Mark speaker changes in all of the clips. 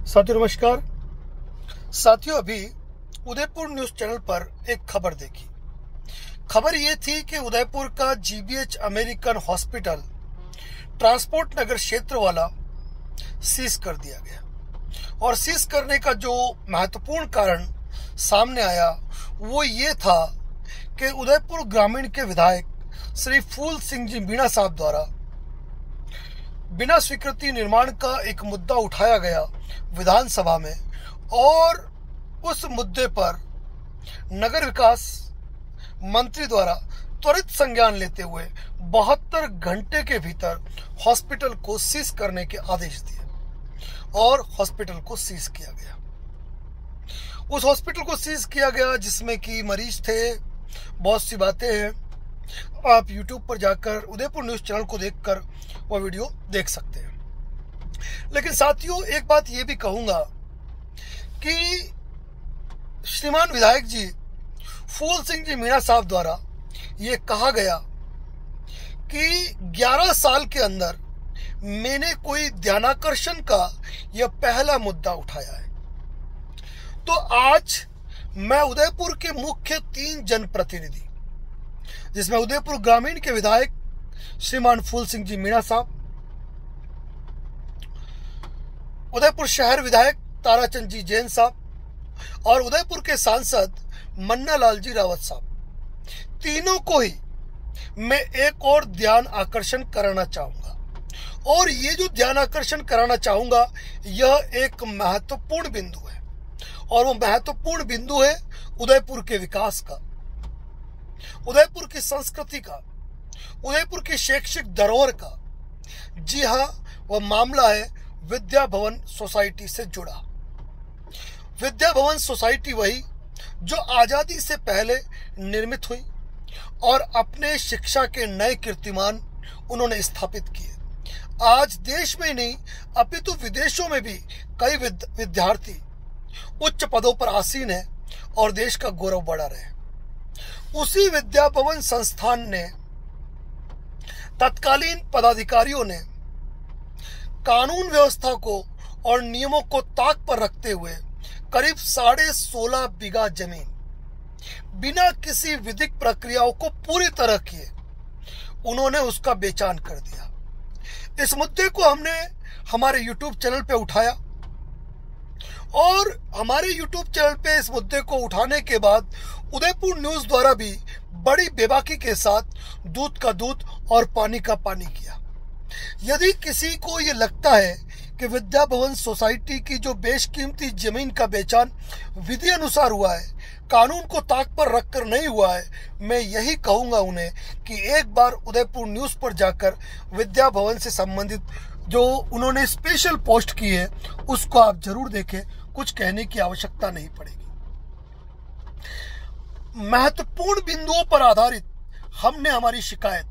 Speaker 1: साथियों नमस्कार। साथियों अभी उदयपुर न्यूज चैनल पर एक खबर देखी। खबर ये थी कि उदयपुर का जीबीएच अमेरिकन हॉस्पिटल ट्रांसपोर्ट नगर क्षेत्र वाला सीज कर दिया गया और सीज करने का जो महत्वपूर्ण कारण सामने आया वो ये था कि उदयपुर ग्रामीण के विधायक श्री फूल सिंह जी मीणा साहब द्वारा बिना स्वीकृति निर्माण का एक मुद्दा उठाया गया विधानसभा में और उस मुद्दे पर नगर विकास मंत्री द्वारा त्वरित संज्ञान लेते हुए 72 घंटे के भीतर हॉस्पिटल को सीज करने के आदेश दिए और हॉस्पिटल को सीज किया गया। उस हॉस्पिटल को सीज किया गया जिसमें कि मरीज थे, बहुत सी बातें हैं। आप YouTube पर जाकर उदयपुर न्यूज चैनल को देखकर वह वीडियो देख सकते हैं। लेकिन साथियों एक बात ये भी कहूंगा कि श्रीमान विधायक जी फूल सिंह जी मीणा साहब द्वारा ये कहा गया कि 11 साल के अंदर मैंने कोई ध्यानाकर्षण का यह पहला मुद्दा उठाया है। तो आज मैं उदयपुर के मुख्य 3 जनप्रतिनिधि, जिसमें उदयपुर ग्रामीण के विधायक श्रीमान फूल सिंह जी मीणा साहब, उदयपुर शहर विधायक ताराचंद जी जैन साहब और उदयपुर के सांसद मन्ना लाल जी रावत साहब, तीनों को ही मैं एक और ध्यान आकर्षण कराना चाहूंगा। और ये जो ध्यान आकर्षण कराना चाहूंगा यह एक महत्वपूर्ण बिंदु है और वो महत्वपूर्ण बिंदु है उदयपुर के विकास का, उदयपुर की संस्कृति का, उदयपुर की शैक्षिक धरोहर का। जी हाँ, वह मामला है विद्या भवन सोसाइटी से जुड़ा। विद्या भवन सोसाइटी वही जो आजादी से पहले निर्मित हुई और अपने शिक्षा के नए कीर्तिमान उन्होंने स्थापित किए। आज देश में नहीं अपितु विदेशों में भी कई विद्यार्थी उच्च पदों पर आसीन है और देश का गौरव बढ़ा रहे। उसी विद्या भवन संस्थान ने तत्कालीन पदाधिकारियों ने कानून व्यवस्था को और नियमों को ताक पर रखते हुए करीब 16.5 बीघा जमीन बिना किसी विधिक प्रक्रियाओं को पूरी तरह किए उन्होंने उसका बेचान कर दिया। इस मुद्दे को हमने हमारे YouTube चैनल पे उठाया और हमारे YouTube चैनल पे इस मुद्दे को उठाने के बाद उदयपुर न्यूज द्वारा भी बड़ी बेबाकी के साथ दूध का दूध और पानी का पानी किया। यदि किसी को ये लगता है कि विद्या भवन सोसाइटी की जो बेशकीमती जमीन का बेचान विधि अनुसार हुआ है, कानून को ताक पर रखकर नहीं हुआ है, मैं यही कहूंगा उन्हें कि एक बार उदयपुर न्यूज पर जाकर विद्या भवन से संबंधित जो उन्होंने स्पेशल पोस्ट की है उसको आप जरूर देखें। कुछ कहने की आवश्यकता नहीं पड़ेगी। महत्वपूर्ण बिंदुओं पर आधारित हमने हमारी शिकायत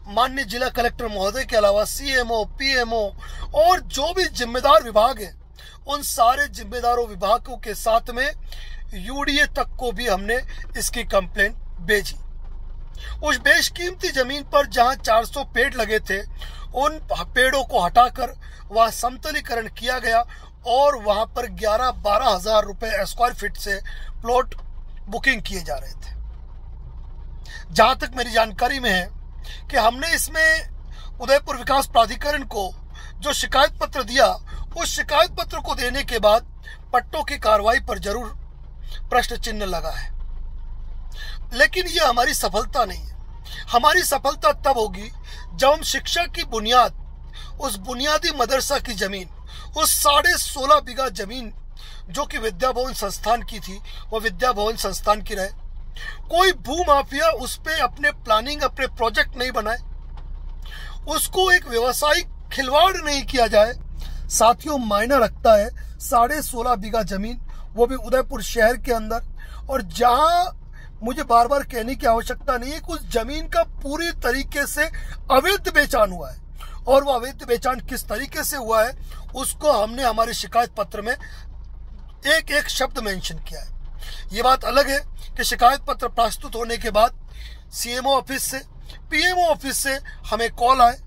Speaker 1: माननीय जिला कलेक्टर महोदय के अलावा सीएमओ, पीएमओ और जो भी जिम्मेदार विभाग है उन सारे जिम्मेदारों विभागों के साथ में यूडीए तक को भी हमने इसकी कंप्लेंट भेजी। उस बेशकीमती जमीन पर जहां 400 पेड़ लगे थे उन पेड़ों को हटाकर वहां समतलीकरण किया गया और वहां पर 11-12 हजार रुपए स्क्वायर फीट से प्लॉट बुकिंग किए जा रहे थे। जहां तक मेरी जानकारी में है कि हमने इसमें उदयपुर विकास प्राधिकरण को जो शिकायत पत्र दिया, उस शिकायत पत्र को देने के बाद पट्टों की कार्रवाई पर जरूर प्रश्न चिन्ह लगा है। लेकिन यह हमारी सफलता नहीं है। हमारी सफलता तब होगी जब हम शिक्षा की बुनियाद, उस बुनियादी मदरसा की जमीन, उस 16.5 बीघा जमीन जो कि विद्या भवन संस्थान की थी, वह विद्या भवन संस्थान की रहे। कोई भूमाफिया उस पे अपने प्लानिंग, अपने प्रोजेक्ट नहीं बनाए, उसको एक व्यवसायिक खिलवाड़ नहीं किया जाए। साथियों मायना रखता है 16.5 बीघा जमीन, वो भी उदयपुर शहर के अंदर, और जहां मुझे बार बार कहने की आवश्यकता नहीं है कि उस जमीन का पूरी तरीके से अवैध बेचान हुआ है। और वह अवैध बेचान किस तरीके से हुआ है उसको हमने हमारे शिकायत पत्र में एक एक शब्द मेंशन किया है। ये बात अलग है कि शिकायत पत्र प्रस्तुत होने के बाद सीएमओ ऑफिस से, पीएमओ ऑफिस से हमें कॉल आए,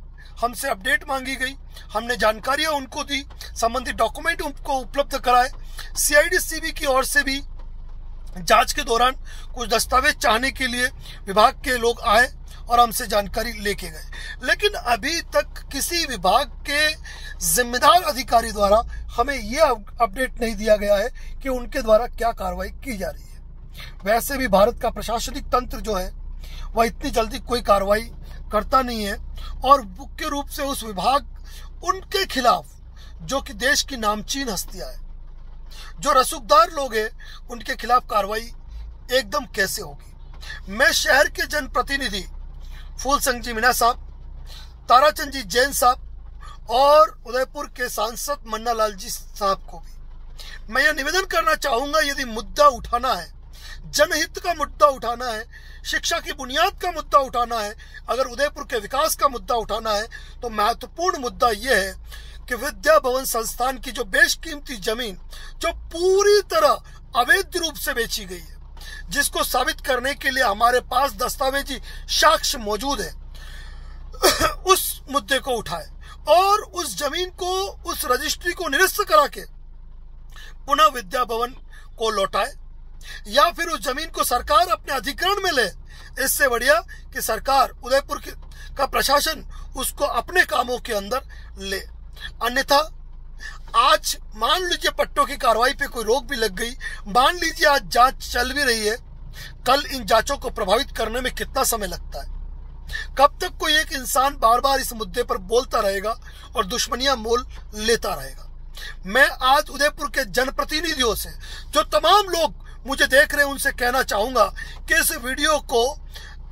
Speaker 1: हमसे अपडेट मांगी गई, हमने जानकारियां उनको दी, संबंधित डॉक्यूमेंट उनको उपलब्ध कराए। CID-CB की ओर से भी जांच के दौरान कुछ दस्तावेज चाहने के लिए विभाग के लोग आए और हमसे जानकारी लेके गए, लेकिन अभी तक किसी विभाग के जिम्मेदार अधिकारी द्वारा हमें यह अपडेट नहीं दिया गया है कि उनके द्वारा क्या कार्रवाई की जा रही है। वैसे भी भारत का प्रशासनिक तंत्र जो है वह इतनी जल्दी कोई कार्रवाई करता नहीं है, और मुख्य रूप से उस विभाग उनके खिलाफ जो कि देश की नामचीन हस्तियां है, जो रसूखदार लोग हैं, उनके खिलाफ कार्रवाई एकदम कैसे होगी। मैं शहर के जनप्रतिनिधि फूल सिंह जी मीणा साहब, ताराचंद जी जैन साहब और उदयपुर के सांसद मन्ना लाल जी साहब को भी मैं यह निवेदन करना चाहूंगा, यदि मुद्दा उठाना है, जनहित का मुद्दा उठाना है, शिक्षा की बुनियाद का मुद्दा उठाना है, अगर उदयपुर के विकास का मुद्दा उठाना है, तो महत्वपूर्ण मुद्दा यह है कि विद्या भवन संस्थान की जो बेशकीमती जमीन जो पूरी तरह अवैध रूप से बेची गई है, जिसको साबित करने के लिए हमारे पास दस्तावेजी साक्ष्य मौजूद है, उस मुद्दे को उठाए और उस जमीन को, उस रजिस्ट्री को निरस्त करा के पुनः विद्या भवन को लौटाए, या फिर उस जमीन को सरकार अपने अधिग्रहण में ले। इससे बढ़िया कि सरकार, उदयपुर का प्रशासन उसको अपने कामों के अंदर ले। अन्यथा आज मान लीजिए पट्टों की कार्रवाई पे कोई रोक भी लग गई, मान लीजिए आज जांच चल भी रही है, कल इन जांचों को प्रभावित करने में कितना समय लगता है? कब तक कोई एक इंसान बार बार इस मुद्दे पर बोलता रहेगा और दुश्मनियां मोल लेता रहेगा? मैं आज उदयपुर के जनप्रतिनिधियों से, जो तमाम लोग मुझे देख रहे हैं, उनसे कहना चाहूंगा कि इस वीडियो को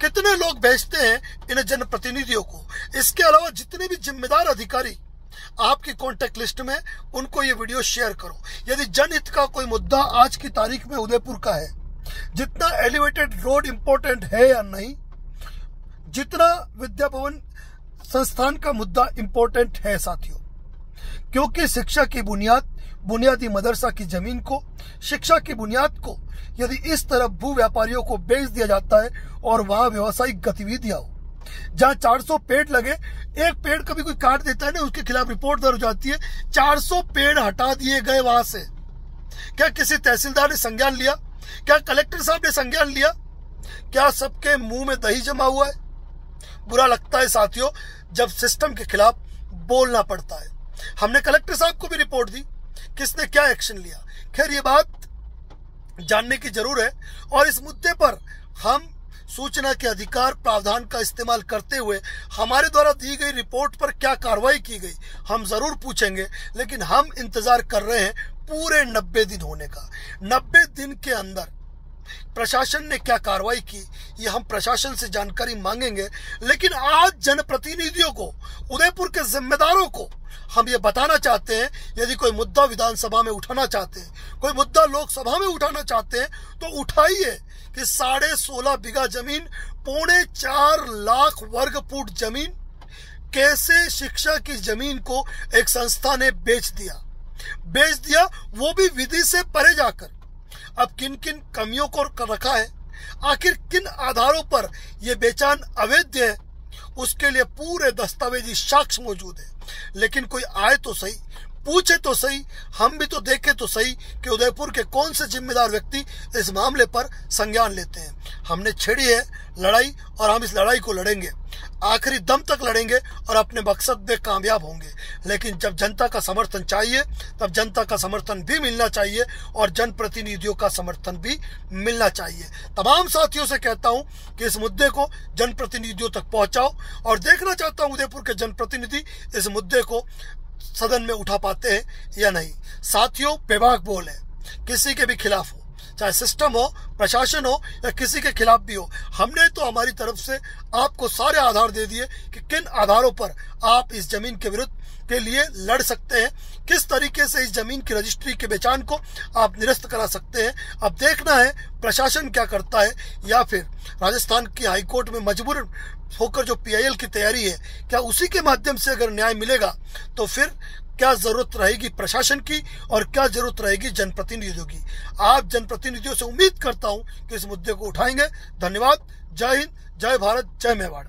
Speaker 1: कितने लोग भेजते हैं इन जनप्रतिनिधियों को। इसके अलावा जितने भी जिम्मेदार अधिकारी आपकी कॉन्टेक्ट लिस्ट में, उनको ये वीडियो शेयर करो। यदि जनहित का कोई मुद्दा आज की तारीख में उदयपुर का है, जितना एलिवेटेड रोड इंपॉर्टेंट है या नहीं, जितना विद्या भवन संस्थान का मुद्दा इंपॉर्टेंट है साथियों, क्योंकि शिक्षा की बुनियादी मदरसा की जमीन को, शिक्षा की बुनियाद को यदि इस तरह भू व्यापारियों को बेच दिया जाता है और वहां व्यावसायिक गतिविधियां हो, जहां 400 पेड़ लगे, एक पेड़ कभी कोई काट देता है ना, उसके खिलाफ रिपोर्ट दर्ज हो जाती है, 400 पेड़ हटा दिए गए वहां से। क्या किसी तहसीलदार ने संज्ञान लिया? क्या कलेक्टर साहब ने संज्ञान लिया? क्या सबके मुंह में दही जमा हुआ है? बुरा लगता है साथियों जब सिस्टम के खिलाफ बोलना पड़ता है। हमने कलेक्टर साहब को भी रिपोर्ट दी, किसने क्या एक्शन लिया? खैर ये बात जानने की जरूर है, और इस मुद्दे पर हम सूचना के अधिकार प्रावधान का इस्तेमाल करते हुए हमारे द्वारा दी गई रिपोर्ट पर क्या कार्रवाई की गई हम जरूर पूछेंगे। लेकिन हम इंतजार कर रहे हैं पूरे 90 दिन होने का। 90 दिन के अंदर प्रशासन ने क्या कार्रवाई की, ये हम प्रशासन से जानकारी मांगेंगे। लेकिन आज जनप्रतिनिधियों को, उदयपुर के जिम्मेदारों को हम ये बताना चाहते हैं, यदि कोई मुद्दा विधानसभा में उठाना चाहते हैं, कोई मुद्दा लोकसभा में उठाना चाहते हैं, तो उठाइए कि 16.5 बीघा जमीन, 4.25 लाख वर्ग फुट जमीन, कैसे शिक्षा की जमीन को एक संस्था ने बेच दिया, वो भी विधि से परे जाकर। अब किन किन कमियों को रखा है, आखिर किन आधारों पर यह बेचान अवैध है, उसके लिए पूरे दस्तावेजी साक्ष्य मौजूद है। लेकिन कोई आए तो सही, पूछे तो सही, हम भी तो देखें तो सही कि उदयपुर के कौन से जिम्मेदार व्यक्ति इस मामले पर संज्ञान लेते हैं। हमने छेड़ी है लड़ाई, और हम इस लड़ाई को लड़ेंगे, आखिरी दम तक लड़ेंगे और अपने मकसद में कामयाब होंगे। लेकिन जब जनता का समर्थन चाहिए, तब जनता का समर्थन भी मिलना चाहिए और जनप्रतिनिधियों का समर्थन भी मिलना चाहिए। तमाम साथियों से कहता हूं कि इस मुद्दे को जनप्रतिनिधियों तक पहुंचाओ, और देखना चाहता हूं उदयपुर के जनप्रतिनिधि इस मुद्दे को सदन में उठा पाते हैं या नहीं। साथियों, बेबाक बोल है, किसी के भी खिलाफ हो, चाहे सिस्टम हो, प्रशासन हो, या किसी के खिलाफ भी हो, हमने तो हमारी तरफ से आपको सारे आधार दे दिए कि किन आधारों पर आप इस जमीन के विरुद्ध के लिए लड़ सकते हैं, किस तरीके से इस जमीन की रजिस्ट्री के बेचान को आप निरस्त करा सकते हैं। अब देखना है प्रशासन क्या करता है, या फिर राजस्थान की हाईकोर्ट में मजबूर होकर जो PIL की तैयारी है, क्या उसी के माध्यम से अगर न्याय मिलेगा तो फिर क्या जरूरत रहेगी प्रशासन की और क्या जरूरत रहेगी जनप्रतिनिधियों की। आप जनप्रतिनिधियों से उम्मीद करता हूं कि इस मुद्दे को उठाएंगे। धन्यवाद। जय हिंद, जय भारत, जय मेवाड़।